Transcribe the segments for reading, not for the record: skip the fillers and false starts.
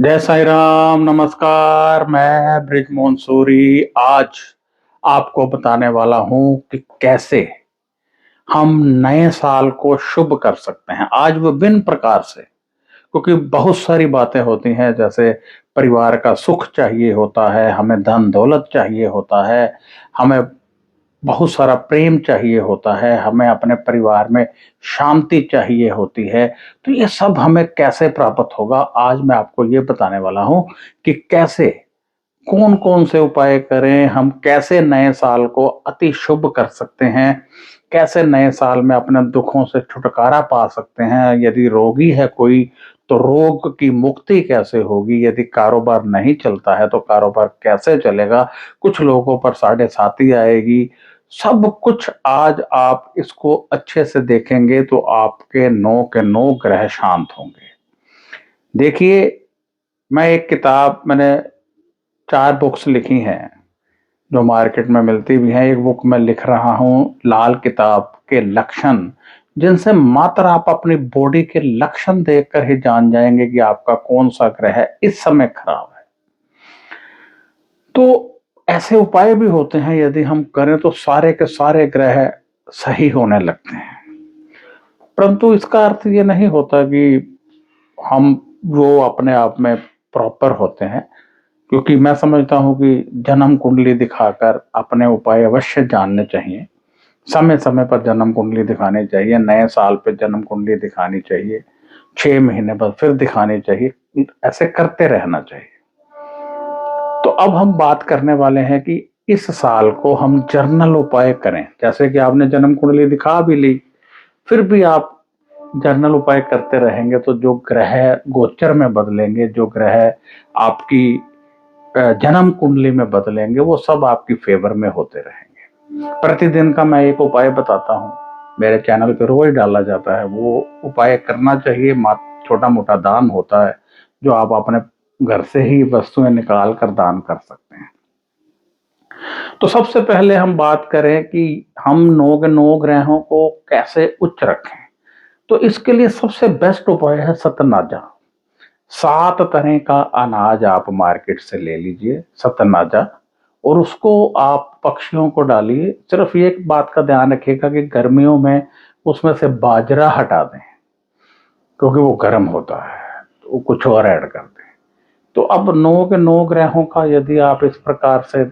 जय साई राम, नमस्कार। मैं ब्रिजमोहन सूरी आज आपको बताने वाला हूं कि कैसे हम नए साल को शुभ कर सकते हैं आज विभिन्न प्रकार से। क्योंकि बहुत सारी बातें होती हैं, जैसे परिवार का सुख चाहिए होता है, हमें धन दौलत चाहिए होता है, हमें बहुत सारा प्रेम चाहिए होता है, हमें अपने परिवार में शांति चाहिए होती है। तो ये सब हमें कैसे प्राप्त होगा, आज मैं आपको ये बताने वाला हूं कि कैसे, कौन कौन से उपाय करें, हम कैसे नए साल को अति शुभ कर सकते हैं, कैसे नए साल में अपने दुखों से छुटकारा पा सकते हैं। यदि रोगी है कोई तो रोग की मुक्ति कैसे होगी, यदि कारोबार नहीं चलता है तो कारोबार कैसे चलेगा, कुछ लोगों पर साढ़े साती आएगी। सब कुछ आज आप इसको अच्छे से देखेंगे तो आपके 9 के 9 ग्रह शांत होंगे। देखिए, मैंने 4 बुक्स लिखी हैं जो मार्केट में मिलती भी हैं। एक बुक मैं लिख रहा हूँ लाल किताब के लक्षण, जिनसे मात्र आप अपनी बॉडी के लक्षण देखकर ही जान जाएंगे कि आपका कौन सा ग्रह इस समय खराब है। तो ऐसे उपाय भी होते हैं, यदि हम करें तो सारे के सारे ग्रह सही होने लगते हैं। परंतु इसका अर्थ ये नहीं होता कि हम वो अपने आप में प्रॉपर होते हैं, क्योंकि मैं समझता हूं कि जन्म कुंडली दिखाकर अपने उपाय अवश्य जानने चाहिए। समय समय पर जन्म कुंडली दिखानी चाहिए, नए साल पे जन्म कुंडली दिखानी चाहिए, 6 महीने बाद फिर दिखानी चाहिए, ऐसे करते रहना चाहिए। तो अब हम बात करने वाले हैं कि इस साल को हम जर्नल उपाय करें। जैसे कि आपने जन्म कुंडली दिखा भी ली, फिर भी आप जर्नल उपाय करते रहेंगे तो जो ग्रह गोचर में बदलेंगे, जो ग्रह आपकी जन्म कुंडली में बदलेंगे, वो सब आपकी फेवर में होते रहेंगे। प्रतिदिन का मैं एक उपाय बताता हूँ, मेरे चैनल पे रोज डाला जाता है। वो उपाय करना चाहिए। छोटा मोटा दान होता है जो आप अपने घर से ही वस्तुएं निकाल कर दान कर सकते हैं। तो सबसे पहले हम बात करें कि हम 9 के 9 ग्रहों को कैसे उच्च रखें। तो इसके लिए सबसे बेस्ट उपाय है सतनाजा। 7 तरह का अनाज आप मार्केट से ले लीजिए, सतनाजा, और उसको आप पक्षियों को डालिए। सिर्फ ये बात का ध्यान रखिएगा कि गर्मियों में उसमें से बाजरा हटा दें, क्योंकि वो गर्म होता है, तो वो कुछ और ऐड कर दें। तो अब 9 के 9 ग्रहों का यदि आप इस प्रकार से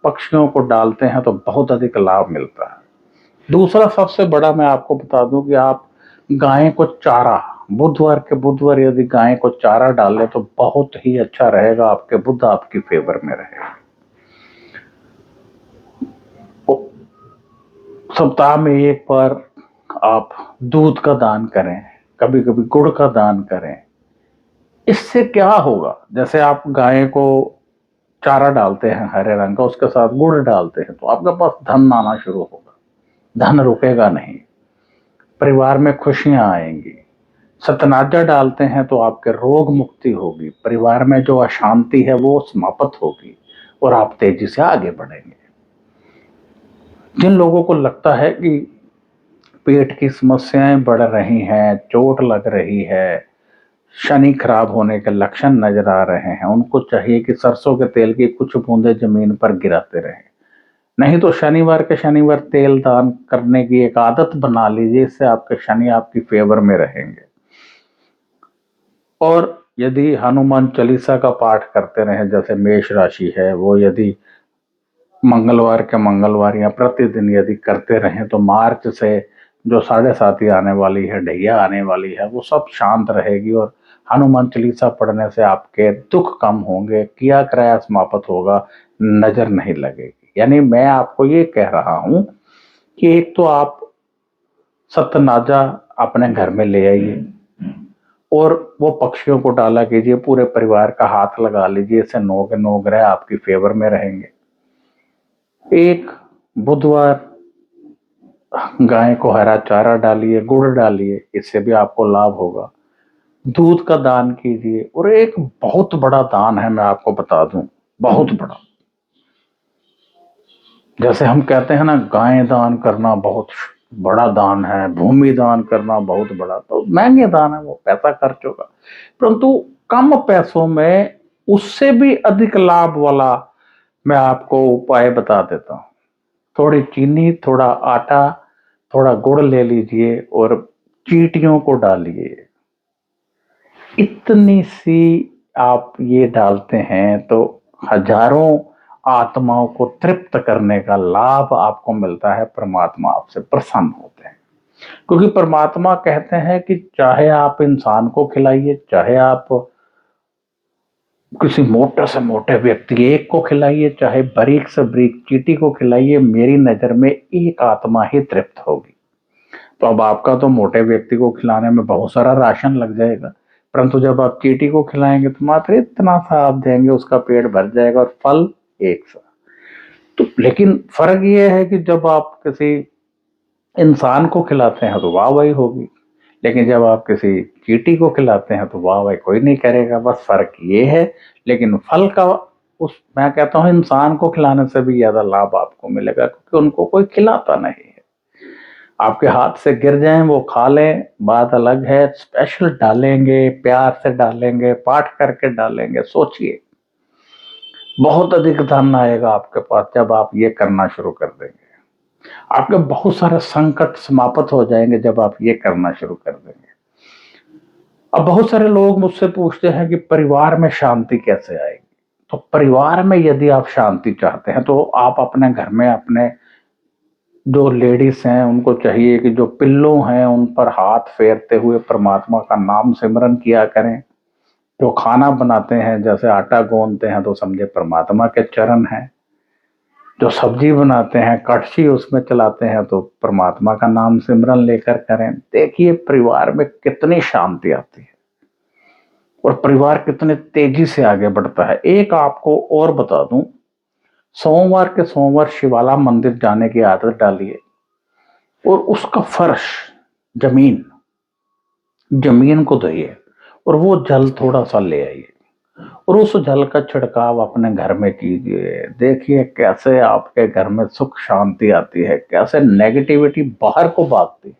पक्षियों को डालते हैं तो बहुत अधिक लाभ मिलता है। दूसरा सबसे बड़ा मैं आपको बता दूं कि आप गाय को चारा, बुधवार के बुधवार यदि गाय को चारा डालें तो बहुत ही अच्छा रहेगा, आपके बुध आपकी फेवर में रहेगा। सप्ताह में एक बार आप दूध का दान करें, कभी कभी गुड़ का दान करें। इससे क्या होगा, जैसे आप गाय को चारा डालते हैं हरे रंग का, उसके साथ गुड़ डालते हैं, तो आपके पास धन आना शुरू होगा, धन रुकेगा नहीं, परिवार में खुशियां आएंगी। सतनाजा डालते हैं तो आपके रोग मुक्ति होगी, परिवार में जो अशांति है वो समाप्त होगी और आप तेजी से आगे बढ़ेंगे। जिन लोगों को लगता है कि पेट की समस्याएं बढ़ रही हैं, चोट लग रही है, शनि खराब होने के लक्षण नजर आ रहे हैं, उनको चाहिए कि सरसों के तेल की कुछ बूंदे जमीन पर गिराते रहें। नहीं तो शनिवार के शनिवार तेल दान करने की एक आदत बना लीजिए, इससे आपके शनि आपकी फेवर में रहेंगे। और यदि हनुमान चालीसा का पाठ करते रहें, जैसे मेष राशि है, वो यदि मंगलवार के मंगलवार या प्रतिदिन यदि करते रहें तो मार्च से जो साढ़े साती आने वाली है, ढैया आने वाली है, वो सब शांत रहेगी और हनुमान चालीसा पढ़ने से आपके दुख कम होंगे, किया कराया समाप्त होगा, नजर नहीं लगेगी। यानी मैं आपको ये कह रहा हूं कि एक तो आप सतनाजा अपने घर में ले आइए और वो पक्षियों को डाला कीजिए, पूरे परिवार का हाथ लगा लीजिए, इससे 9 के 9 ग्रह आपकी फेवर में रहेंगे। एक बुधवार गाय को हरा चारा डालिए, गुड़ डालिए, इससे भी आपको लाभ होगा। दूध का दान कीजिए। और एक बहुत बड़ा दान है, मैं आपको बता दूं, बहुत बड़ा। जैसे हम कहते हैं ना, गाय दान करना बहुत बड़ा दान है, भूमि दान करना बहुत बड़ा, तो महंगे दान है, वो पैसा खर्च होगा। परंतु कम पैसों में उससे भी अधिक लाभ वाला मैं आपको उपाय बता देता हूँ। थोड़ी चीनी, थोड़ा आटा, थोड़ा गुड़ ले लीजिए और चींटियों को डालिए। इतनी सी आप ये डालते हैं तो हजारों आत्माओं को तृप्त करने का लाभ आपको मिलता है। परमात्मा आपसे प्रसन्न होते हैं, क्योंकि परमात्मा कहते हैं कि चाहे आप इंसान को खिलाइए, चाहे आप किसी मोटे से मोटे व्यक्ति एक को खिलाइए, चाहे बारीक से बारीक चींटी को खिलाइए, मेरी नजर में एक आत्मा ही तृप्त होगी। तो अब आपका तो मोटे व्यक्ति को खिलाने में बहुत सारा राशन लग जाएगा, परंतु जब आप चींटी को खिलाएंगे तो मात्र इतना सा आप देंगे, उसका पेट भर जाएगा और फल एक सा। तो लेकिन फर्क यह है कि जब आप किसी इंसान को खिलाते हैं तो वाह वाही होगी, लेकिन जब आप किसी चींटी को खिलाते हैं तो वाह वाही कोई नहीं करेगा। बस फर्क ये है, लेकिन फल का उस मैं कहता हूं इंसान को खिलाने से भी ज्यादा लाभ आपको मिलेगा, क्योंकि उनको कोई खिलाता नहीं है। आपके हाथ से गिर जाएं वो खा लें, बात अलग है। स्पेशल डालेंगे, प्यार से डालेंगे, पाठ करके डालेंगे, सोचिए बहुत अधिक धन आएगा आपके पास जब आप ये करना शुरू कर देंगे। आपके बहुत सारे संकट समाप्त हो जाएंगे जब आप ये करना शुरू कर देंगे। अब बहुत सारे लोग मुझसे पूछते हैं कि परिवार में शांति कैसे आएगी। तो परिवार में यदि आप शांति चाहते हैं तो आप अपने घर में अपने जो लेडीज हैं उनको चाहिए कि जो पिल्लो हैं उन पर हाथ फेरते हुए परमात्मा का नाम सिमरन किया करें। जो खाना बनाते हैं, जैसे आटा गूंथते हैं तो समझे परमात्मा के चरण हैं। जो सब्जी बनाते हैं, कड़छी उसमें चलाते हैं तो परमात्मा का नाम सिमरन लेकर करें। देखिए परिवार में कितनी शांति आती है और परिवार कितने तेजी से आगे बढ़ता है। एक आपको और बता दूं, सोमवार के सोमवार शिवाला मंदिर जाने की आदत डालिए और उसका फर्श जमीन जमीन को धोइए और वो जल थोड़ा सा ले आइए और उस जल का छिड़काव अपने घर में कीजिए। देखिए कैसे आपके घर में सुख शांति आती है, कैसे नेगेटिविटी बाहर को भागती है।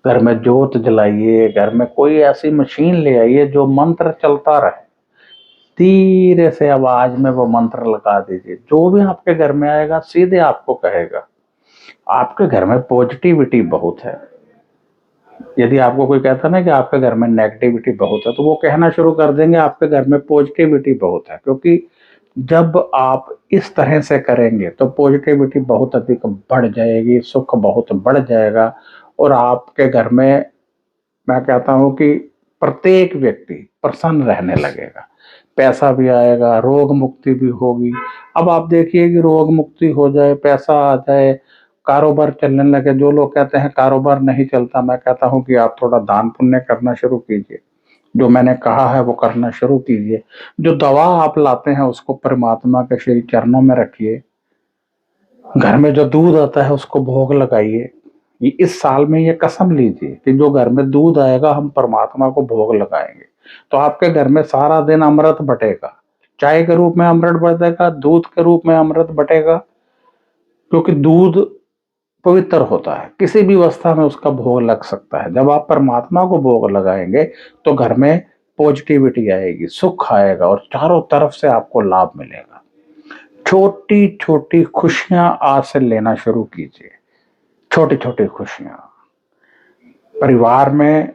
घर में जोत जलाइए, घर में कोई ऐसी मशीन ले आइए जो मंत्र चलता रहे, धीरे से आवाज में वो मंत्र लगा दीजिए। जो भी आपके घर में आएगा सीधे आपको कहेगा। आपके घर में पॉजिटिविटी बहुत है। यदि आपको कोई कहता ना कि आपके घर में नेगेटिविटी बहुत है, तो वो कहना शुरू कर देंगे आपके घर में पॉजिटिविटी बहुत है। क्योंकि जब आप इस तरह से करेंगे तो पॉजिटिविटी बहुत अधिक बढ़ जाएगी, सुख बहुत बढ़ जाएगा और आपके घर में मैं कहता हूं कि प्रत्येक व्यक्ति प्रसन्न रहने लगेगा। पैसा भी आएगा, रोग मुक्ति भी होगी। अब आप देखिए कि रोग मुक्ति हो जाए, पैसा आ जाए, कारोबार चलने लगे। जो लोग कहते हैं कारोबार नहीं चलता, मैं कहता हूं कि आप थोड़ा दान पुण्य करना शुरू कीजिए। जो मैंने कहा है वो करना शुरू कीजिए। जो दवा आप लाते हैं उसको परमात्मा के श्री चरणों में रखिए। घर में जो दूध आता है उसको भोग लगाइए। ये इस साल में ये कसम लीजिए कि जो घर में दूध आएगा हम परमात्मा को भोग लगाएंगे, तो आपके घर में सारा दिन अमृत बटेगा। चाय के रूप में अमृत बटेगा, दूध के रूप में अमृत बटेगा, क्योंकि दूध पवित्र होता है, किसी भी अवस्था में उसका भोग लग सकता है। जब आप परमात्मा को भोग लगाएंगे तो घर में पॉजिटिविटी आएगी, सुख आएगा और चारों तरफ से आपको लाभ मिलेगा। छोटी छोटी खुशियां आज से लेना शुरू कीजिए। छोटी छोटी खुशियां परिवार में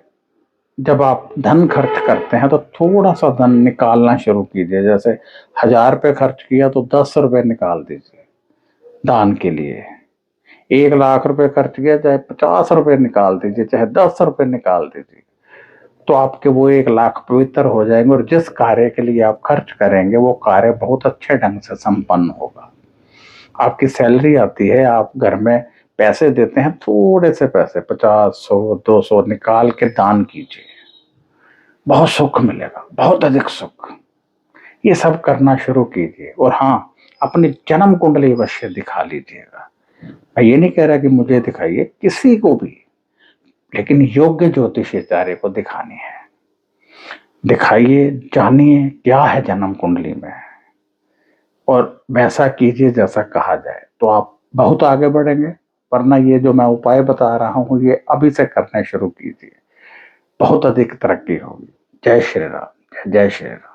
जब आप धन खर्च करते हैं तो थोड़ा सा धन निकालना शुरू कीजिए। जैसे 1000 रुपये खर्च किया तो 10 रुपये निकाल दीजिए दान के लिए। 1,00,000 रुपए खर्च किया, चाहे 50 रुपए निकाल दीजिए, चाहे 10 रुपए निकाल दीजिए, तो आपके वो 1,00,000 पवित्र हो जाएंगे और जिस कार्य के लिए आप खर्च करेंगे वो कार्य बहुत अच्छे ढंग से संपन्न होगा। आपकी सैलरी आती है, आप घर में पैसे देते हैं, थोड़े से पैसे 50, 100, 200 निकाल के दान कीजिए। बहुत सुख मिलेगा, बहुत अधिक सुख। ये सब करना शुरू कीजिए। और हाँ, अपनी जन्म कुंडली अवश्य दिखा लीजिएगा। मैं ये नहीं कह रहा कि मुझे दिखाइए, किसी को भी, लेकिन योग्य ज्योतिषाचार्य को दिखानी है। दिखाइए, जानिए क्या है जन्म कुंडली में और वैसा कीजिए जैसा कहा जाए, तो आप बहुत आगे बढ़ेंगे। वरना ये जो मैं उपाय बता रहा हूं ये अभी से करने शुरू कीजिए, बहुत अधिक तरक्की होगी। जय श्री राम, जय श्री राम।